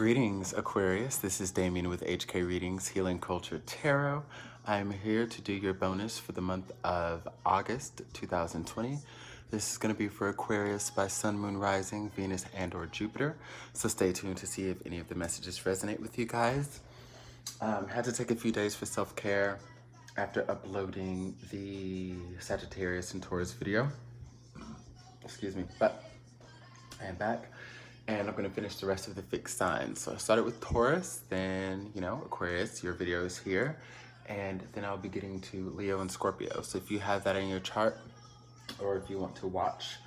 Greetings, Aquarius. This is Damien with HK Readings, Healing Culture Tarot. I'm here to do your bonus for the month of August 2020. This is going to be for Aquarius by Sun, Moon, Rising, Venus, and or Jupiter. So stay tuned to see if any of the messages resonate with you guys. Had to take a few days for self-care after uploading the Sagittarius and Taurus video. Excuse me, but I am back. And I'm going to finish the rest of the fixed signs. So I started with Taurus, then, Aquarius, your video is here. And then I'll be getting to Leo and Scorpio. So if you have that in your chart, or if you want to watch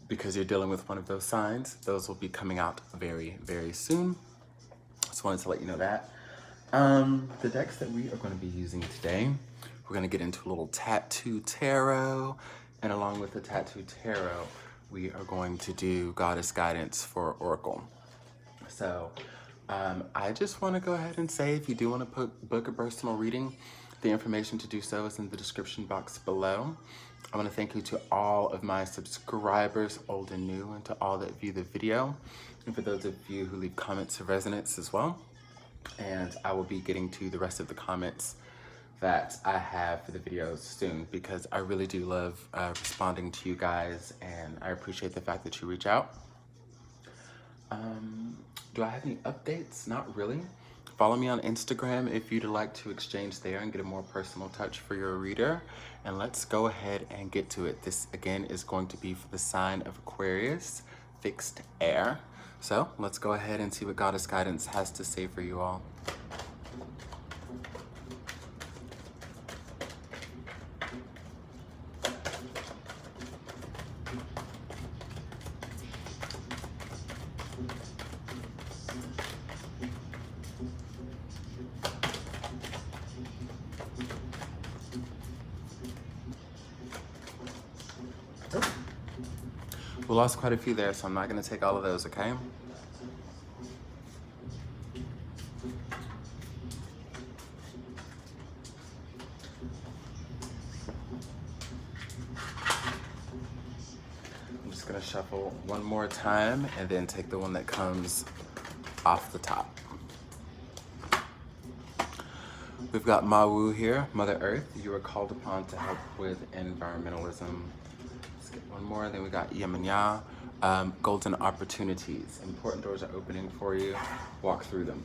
because you're dealing with one of those signs, those will be coming out very, very soon. Just wanted to let you know that. The decks that we are going to be using today, we're going to get into a little tattoo tarot. And along with the tattoo tarot, we are going to do Goddess Guidance for Oracle. So I just want to go ahead and say, if you do want to book a personal reading, the information to do so is in the description box below. I want to thank you to all of my subscribers, old and new, and to all that view the video, and for those of you who leave comments of resonance as well. And I will be getting to the rest of the comments that I have for the videos soon, because I really do love responding to you guys, and I appreciate the fact that you reach out. Do I have any updates? Not really. Follow me on Instagram if you'd like to exchange there and get a more personal touch for your reader. And let's go ahead and get to it. This again is going to be for the sign of Aquarius, fixed air. So let's go ahead and see what Goddess Guidance has to say for you all. We lost quite a few there, so I'm not going to take all of those, okay? I'm just going to shuffle one more time and then take the one that comes off the top. We've got Mawu here, Mother Earth. You are called upon to help with environmentalism. Let's get one more. Then we got Yemanya, golden opportunities. Important doors are opening for you. Walk through them.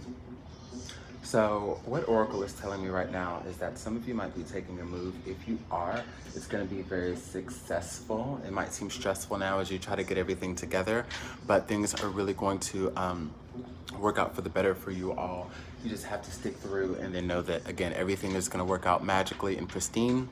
So what Oracle is telling me right now is that some of you might be taking a move. If you are, it's going to be very successful. It might seem stressful now as you try to get everything together, but things are really going to work out for the better for you all. You just have to stick through and then know that, again, everything is going to work out magically and pristine.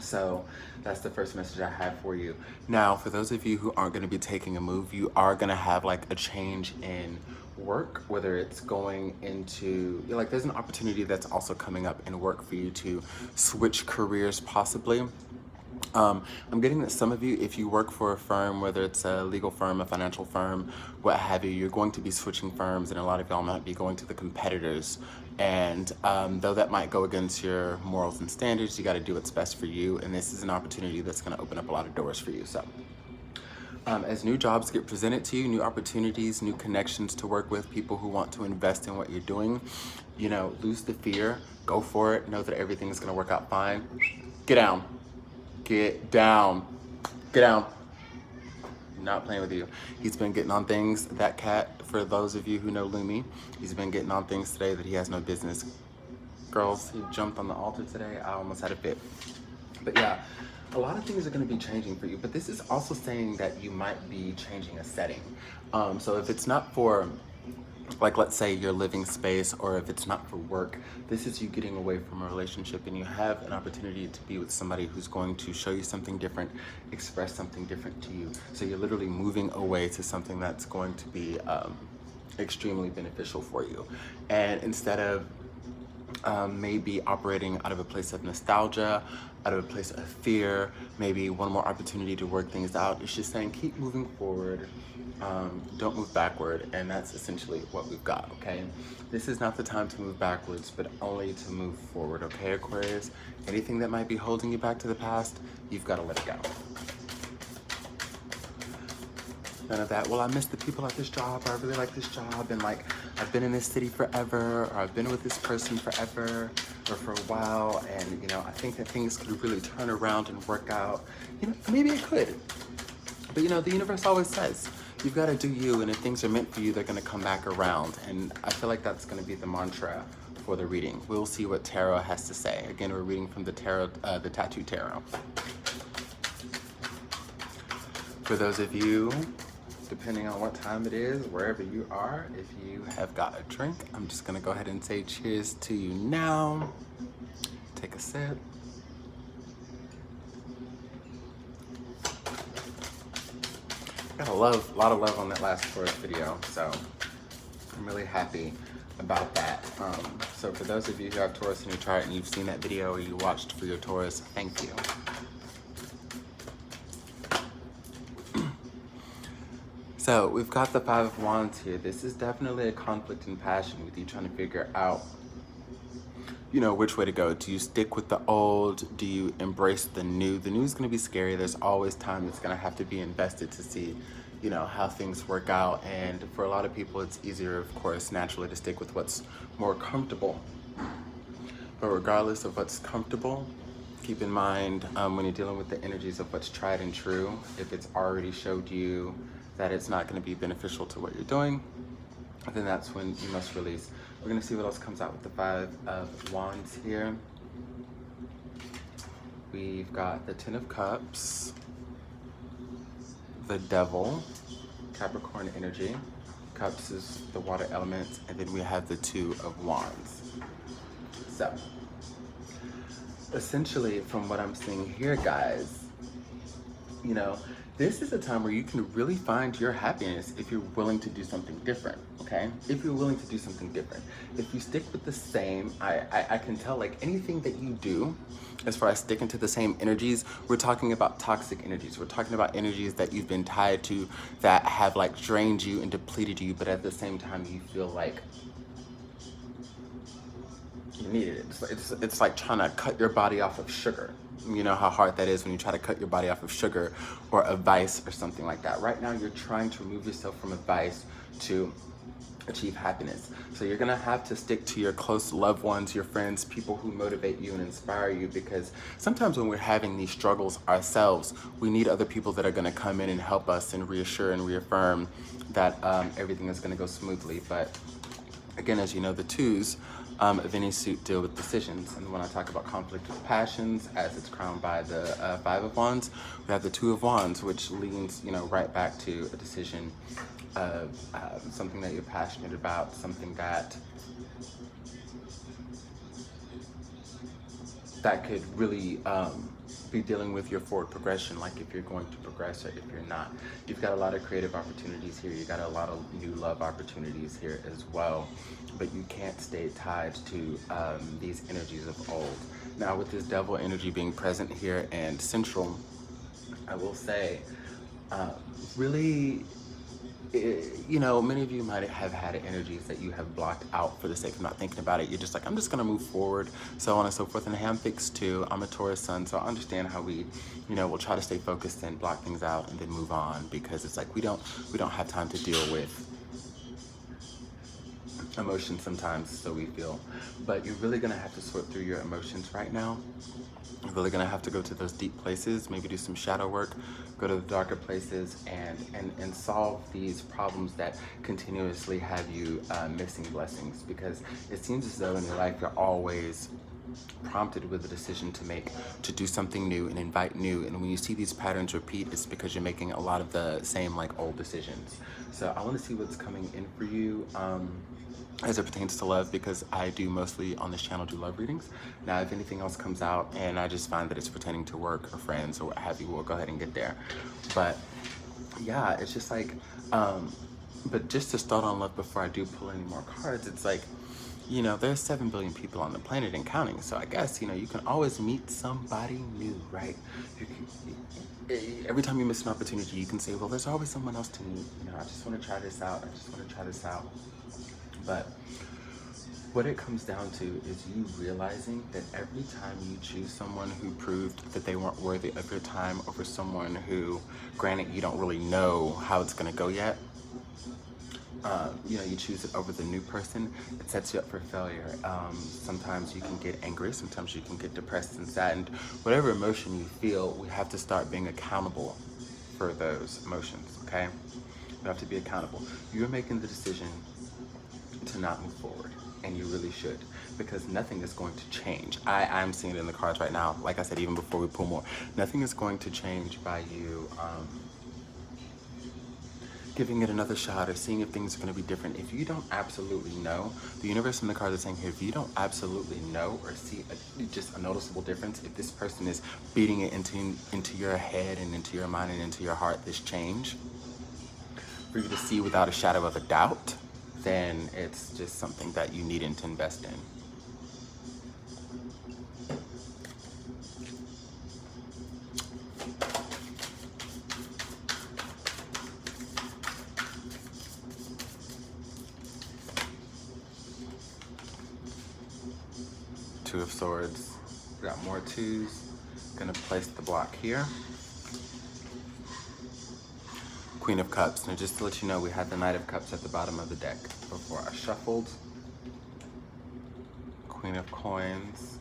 So that's the first message I have for you. Now, for those of you who aren't going to be taking a move, you are going to have like a change in work, whether it's going into, there's an opportunity that's also coming up in work for you to switch careers possibly. I'm getting that some of you, if you work for a firm, whether it's a legal firm, a financial firm, what have you, you're going to be switching firms, and a lot of y'all might be going to the competitors. And though that might go against your morals and standards, you got to do what's best for you. And this is an opportunity that's going to open up a lot of doors for you. So as new jobs get presented to you, new opportunities, new connections to work with, people who want to invest in what you're doing, lose the fear, go for it, know that everything is going to work out fine. Get down. Get down. Get down. I'm not playing with you. He's been getting on things, that cat, for those of you who know Lumi, he's been getting on things today that he has no business. Girls, he jumped on the altar today. I almost had a fit. But yeah, a lot of things are going to be changing for you. But this is also saying that you might be changing a setting. So if it's not for, let's say your living space, or if it's not for work, this is you getting away from a relationship, and you have an opportunity to be with somebody who's going to show you something different, express something different to you. So you're literally moving away to something that's going to be extremely beneficial for you. And instead of maybe operating out of a place of nostalgia, out of a place of fear, maybe one more opportunity to work things out, it's just saying keep moving forward. Don't move backward, and that's essentially what we've got, okay? This is not the time to move backwards, but only to move forward, okay, Aquarius? Anything that might be holding you back to the past, you've got to let it go. None of that, well, I miss the people at this job, or I really like this job, and like, I've been in this city forever, or I've been with this person forever, or for a while, and you know, I think that things could really turn around and work out. You know, maybe it could. But you know, the universe always says, you've got to do you, and if things are meant for you, they're going to come back around. And I feel like that's going to be the mantra for the reading. We'll see what tarot has to say. Again, we're reading from the tarot, the Tattoo Tarot. For those of you, depending on what time it is, wherever you are, if you have got a drink, I'm just gonna go ahead and say cheers to you now. Take a sip. Got a lot of love on that last Taurus video, so I'm really happy about that. So for those of you who have Taurus in your chart and you've seen that video or you watched for your Taurus, thank you. So we've got the Five of Wands here. This is definitely a conflict and passion with you trying to figure out, you know, which way to go. Do you stick with the old? Do you embrace the new? The new is going to be scary. There's always time that's going to have to be invested to see, you know, how things work out. And for a lot of people, it's easier, of course, naturally to stick with what's more comfortable. But regardless of what's comfortable, keep in mind when you're dealing with the energies of what's tried and true, if it's already showed you that it's not going to be beneficial to what you're doing, then that's when you must release. We're going to see what else comes out with the Five of Wands here. We've got the Ten of Cups, the Devil, Capricorn energy. Cups is the water element, and then we have the Two of Wands. So, essentially, from what I'm seeing here, guys, you know, this is a time where you can really find your happiness if you're willing to do something different, okay? If you're willing to do something different. If you stick with the same, I can tell, like, anything that you do, as far as sticking to the same energies, we're talking about toxic energies. We're talking about energies that you've been tied to that have, like, drained you and depleted you, but at the same time, you feel like you needed it. It's like trying to cut your body off of sugar. You know how hard that is when you try to cut your body off of sugar or a vice or something like that. Right now, you're trying to remove yourself from a vice to achieve happiness. So you're gonna have to stick to your close loved ones, your friends, people who motivate you and inspire you, because sometimes when we're having these struggles ourselves, we need other people that are gonna come in and help us and reassure and reaffirm that everything is gonna go smoothly. But again, as you know, the twos of any suit deal with decisions. And when I talk about conflict with passions, as it's crowned by the Five of Wands, we have the Two of Wands, which leans, you know, right back to a decision of something that you're passionate about, something that could really be dealing with your forward progression, like if you're going to progress or if you're not. You've got a lot of creative opportunities here. You got a lot of new love opportunities here as well, but you can't stay tied to these energies of old. Now, with this Devil energy being present here and central, I will say, really, you know, many of you might have had energies that you have blocked out for the sake of not thinking about it. You're just like, I'm just gonna move forward, so on and so forth. And hey, I'm fixed too. I'm a Taurus sun, so I understand how we, you know, we'll try to stay focused and block things out and then move on, because it's like we don't have time to deal with emotions sometimes, so we feel. But you're really gonna have to sort through your emotions right now. You're really gonna have to go to those deep places, maybe do some shadow work, go to the darker places, and solve these problems that continuously have you missing blessings. Because it seems as though in your life you're always prompted with a decision to make, to do something new and invite new. And when you see these patterns repeat, it's because you're making a lot of the same, like, old decisions. So I want to see what's coming in for you as it pertains to love, because I do mostly on this channel do love readings. Now, if anything else comes out and I just find that it's pertaining to work or friends or what have you, we'll go ahead and get there. But yeah, it's just like, but just to start on love before I do pull any more cards, it's like, you know, there's 7 billion people on the planet and counting. So I guess, you know, you can always meet somebody new, right? Every time you miss an opportunity, you can say, well, there's always someone else to meet. You know, I just want to try this out. I just want to try this out. But what it comes down to is you realizing that every time you choose someone who proved that they weren't worthy of your time over someone who, granted, you don't really know how it's going to go yet, you know, you choose it over the new person, it sets you up for failure. Sometimes you can get angry, sometimes you can get depressed and saddened. Whatever emotion you feel, we have to start being accountable for those emotions, okay? You have to be accountable. You're making the decision to not move forward, and you really should, because nothing is going to change. I'm seeing it in the cards right now. Like I said, even before we pull more, nothing is going to change by you giving it another shot or seeing if things are going to be different. If you don't absolutely know, the universe and the cards are saying here, if you don't absolutely know or see just a noticeable difference, if this person is beating it into your head and into your mind and into your heart, this change, for you to see without a shadow of a doubt, then it's just something that you needn't to invest in. Two of Swords. We got more twos. Gonna place the block here. Queen of Cups. Now just to let you know, we had the Knight of Cups at the bottom of the deck before I shuffled. Queen of Coins.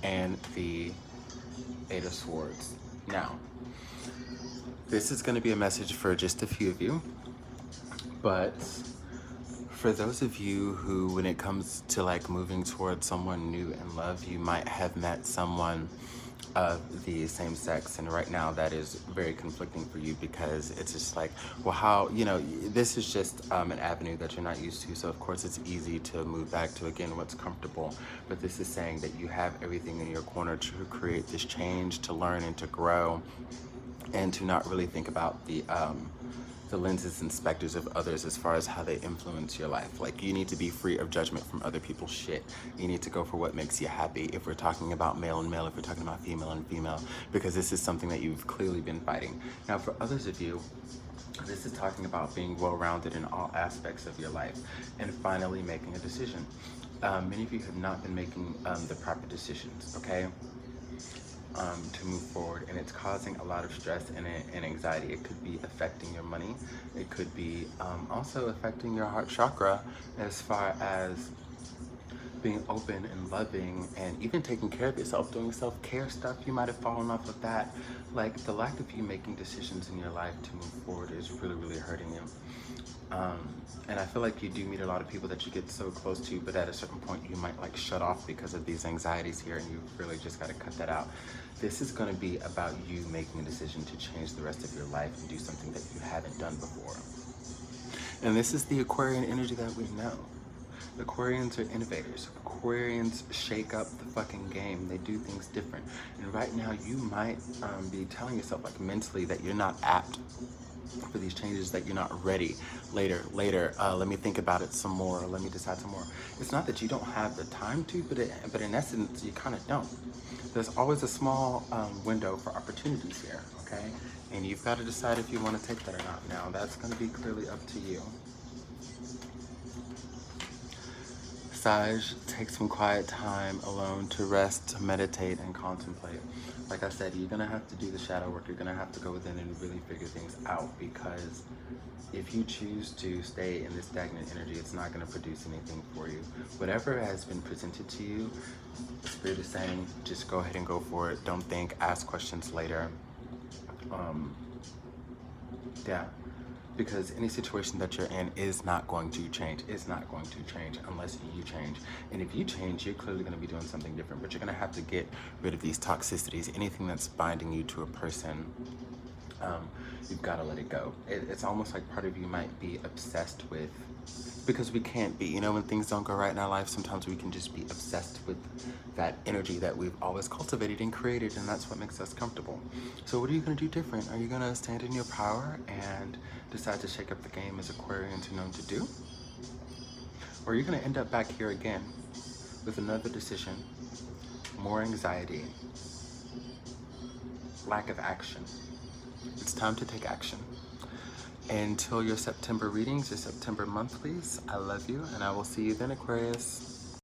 And the Eight of Swords. Now, this is gonna be a message for just a few of you. But for those of you who, when it comes to like moving towards someone new in love, you might have met someone of the same sex, and right now that is very conflicting for you, because it's just like, well, how, you know, this is just an avenue that you're not used to, so of course it's easy to move back to, again, what's comfortable. But this is saying that you have everything in your corner to create this change, to learn and to grow, and to not really think about the lenses and specters of others as far as how they influence your life. Like, you need to be free of judgment from other people's shit. You need to go for what makes you happy. If we're talking about male and male, if we're talking about female and female, because this is something that you've clearly been fighting. Now, for others of you, this is talking about being well-rounded in all aspects of your life and finally making a decision. Many of you have not been making the proper decisions, okay? To move forward, and it's causing a lot of stress and anxiety. It could be affecting your money. It could be also affecting your heart chakra, as far as being open and loving and even taking care of yourself, doing self-care stuff. You might have fallen off of that. Like, the lack of you making decisions in your life to move forward is really, really hurting you. And I feel like you do meet a lot of people that you get so close to, but at a certain point you might like shut off because of these anxieties here, and you really just got to cut that out. This is going to be about you making a decision to change the rest of your life and do something that you haven't done before. And this is the Aquarian energy that we know. Aquarians are innovators. Aquarians shake up the fucking game. They do things different. And right now you might be telling yourself, like, mentally, that you're not apt for these changes, that you're not ready. Later, let me think about it some more, let me decide some more. It's not that you don't have the time to, but in essence, you kind of don't. There's always a small window for opportunities here, okay? And you've got to decide if you want to take that or not. Now, that's going to be clearly up to you. Sag, take some quiet time alone to rest, to meditate, and contemplate. Like I said, you're going to have to do the shadow work. You're going to have to go within and really figure things out, because if you choose to stay in this stagnant energy, it's not going to produce anything for you. Whatever has been presented to you, Spirit is saying, just go ahead and go for it. Don't think, ask questions later. Yeah. Because any situation that you're in is not going to change. It's not going to change unless you change. And if you change, you're clearly going to be doing something different. But you're going to have to get rid of these toxicities. Anything that's binding you to a person, you've got to let it go. It's almost like part of you might be obsessed with, because we can't be, you know, when things don't go right in our life, sometimes we can just be obsessed with that energy that we've always cultivated and created, and that's what makes us comfortable. So what are you going to do different? Are you going to stand in your power and decide to shake up the game as Aquarians are known to do? Or are you going to end up back here again with another decision, more anxiety, lack of action? It's time to take action. Until your September readings, your September monthlies, I love you, and I will see you then, Aquarius.